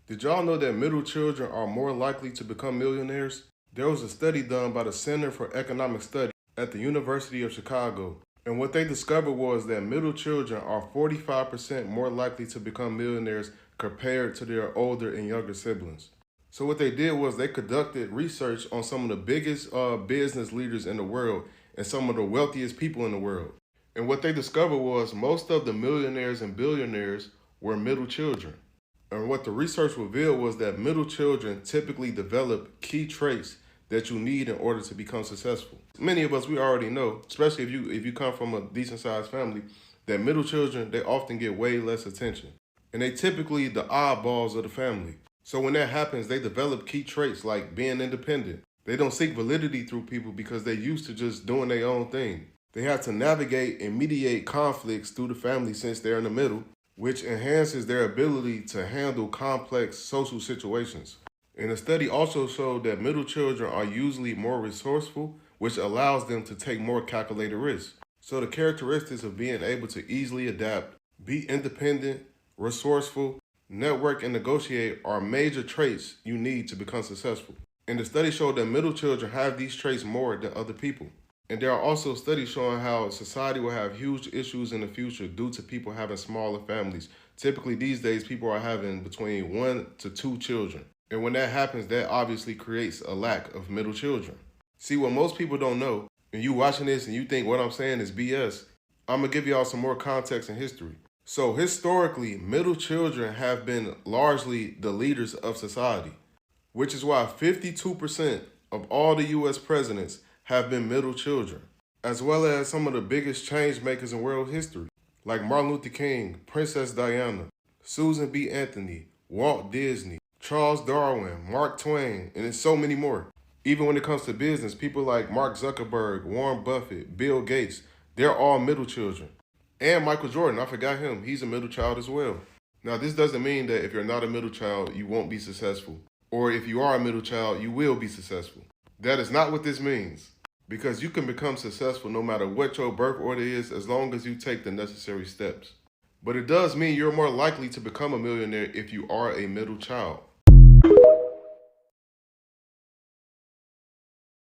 Did y'all know that middle children are more likely to become millionaires? There was a study done by the Center for Economic Studies at the University of Chicago, and what they discovered was that middle children are 45% more likely to become millionaires compared to their older and younger siblings. So what they did was they conducted research on some of the biggest business leaders in the world and some of the wealthiest people in the world. And what they discovered was most of the millionaires and billionaires were middle children. And what the research revealed was that middle children typically develop key traits that you need in order to become successful. Many of us, we already know, especially if you come from a decent sized family, that middle children, they often get way less attention. And they typically the oddballs of the family. So when that happens, they develop key traits like being independent. They don't seek validity through people because they're used to just doing their own thing. They have to navigate and mediate conflicts through the family since they're in the middle, which enhances their ability to handle complex social situations. And the study also showed that middle children are usually more resourceful, which allows them to take more calculated risks. So the characteristics of being able to easily adapt, be independent, resourceful, network, and negotiate are major traits you need to become successful. And the study showed that middle children have these traits more than other people. And there are also studies showing how society will have huge issues in the future due to people having smaller families. Typically these days, people are having between 1 to 2 children. And when that happens, that obviously creates a lack of middle children. See, what most people don't know, and you watching this and you think what I'm saying is BS, I'm going to give y'all some more context and history. So historically, middle children have been largely the leaders of society, which is why 52% of all the US presidents have been middle children, as well as some of the biggest change makers in world history, like Martin Luther King, Princess Diana, Susan B. Anthony, Walt Disney, Charles Darwin, Mark Twain, and there's so many more. Even when it comes to business, people like Mark Zuckerberg, Warren Buffett, Bill Gates, they're all middle children. And Michael Jordan, I forgot him, he's a middle child as well. Now, this doesn't mean that if you're not a middle child, you won't be successful. Or if you are a middle child, you will be successful. That is not what this means. Because you can become successful no matter what your birth order is as long as you take the necessary steps. But it does mean you're more likely to become a millionaire if you are a middle child.